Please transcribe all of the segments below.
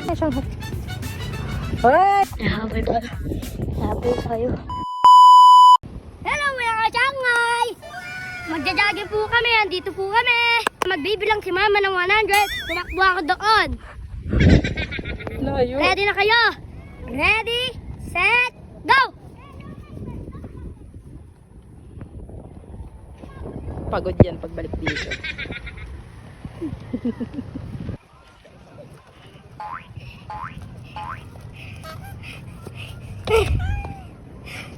Ay, siyang hot. Hoy! Habol kayo. Hello mga kasyangay! Magja-jogging po kami, andito po kami. Magbibilang si mama ng 100. Tumakbo ako doon. Layo. Ready na kayo? Ready, set, go! Pagod yan pagbalik dito.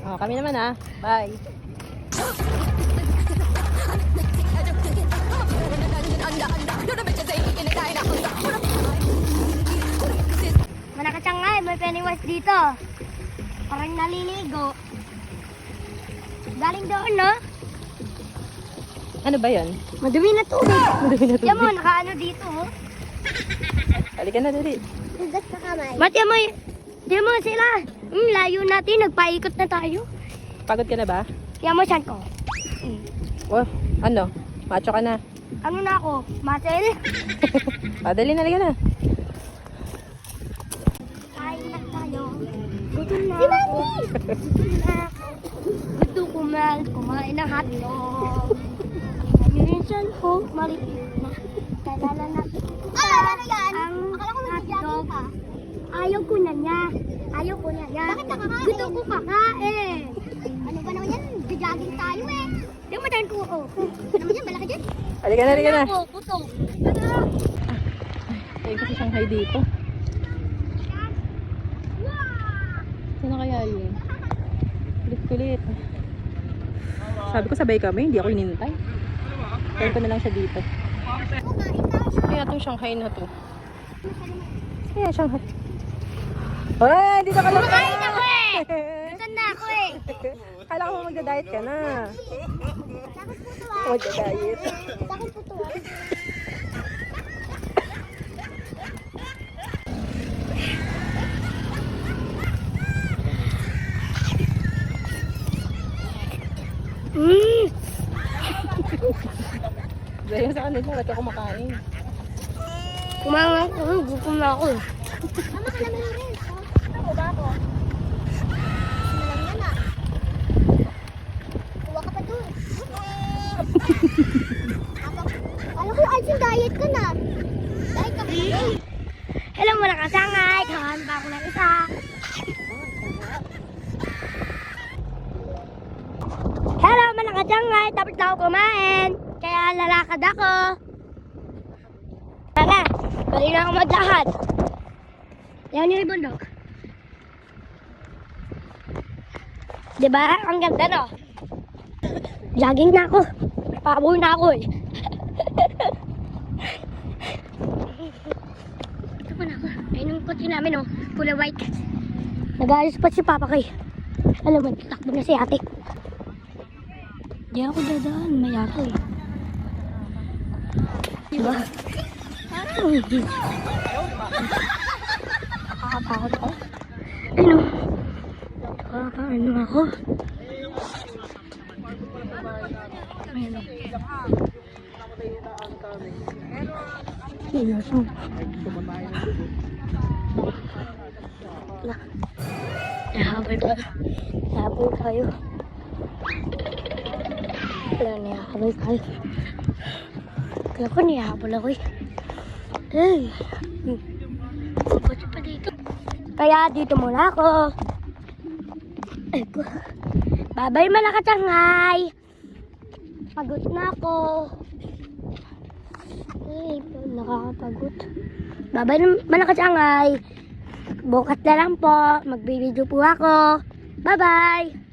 Oh, kami naman ha. Bye. Mga kasyangay, may Pennywise dito. Parang naliligo. Galing doon, no? Ano ba yan? Madumi na tubig. Madumi na Yan mo, tubig. nakaano dito, oh. Halika na, dali. Hugas na kamay. Ba't yan mo, yan mo sila. Layo natin, nagpaikot na tayo. Pagod ka na ba? Yan mo, saan ko? Oh, ano? Macho ka na. Ano na ako? Muscle? Dali na, halika na. Kain na tayo. Gutom na ako. Gutom na ako. Gusto kumain ng hotdog. Minsan ko, malipit na. Dadala na. ano yan? Ang Akala ko hotdog. ka. Ayaw ko na niya. Ayaw ko na niya. Bakit nakakain? Gusto ko kakain. Ano ba naman yan? Jogging tayo eh. Yung matan ko ako. Ano naman yan? Malaki dyan. Halika na, halika na. Ako, puto. Ayun kasi Shanghai dito. Sino kaya yun? Kulit-kulit. Sabi ko sabay kami, hindi ako hinintay. Kaya ko na lang siya dito. Kaya itong Shanghai na to. Kaya Shanghai. Hoy, dito ka lang. Kumakain ako eh. Gutom na ako eh. Kala ko magda-diet ka na. Magda-diet. Bakit po to? Dahil sa kanila, ba't ka kumakain? Kumain ako. Gutom na ako. Mama ka naman rin. Ako ba ako? Malang yan ah. Kuha ka pa dun. Alam ko, Alvin, diet ka na. Diet ka pa. Hello mga kasangay. Kahan pa ako ng isa. Hello mga kasangay. Tapos na ako kumain. Kaya lalakad ako. Tara. Bali na ako maglakad. Yan yung bundok. Diba? Ang ganda no? Jogging na ako. Paabol na ako eh. Ito pa na ako. Ayun yung kotse namin oh. Kulay white. Nag-ayos pa si Papa kay. Alam mo, takbo na si ate. Di ako dadaan. May ato eh. Diba? Nakakatakot ako. Ayun oh. Nakakaano ako. Ayun oh. Seryoso. Nahabol tayo. Wala, nahabol tayo. Kaya ko nihabol ako eh. Hey! Kapatid pa dito. Kaya dito muna ako. Bye-bye mga kasyangay. Pagod na ako. Ay, nakakapagod. Bye-bye mga kasyangay. Bukas na lang po. Magbibideo po ako. Bye-bye!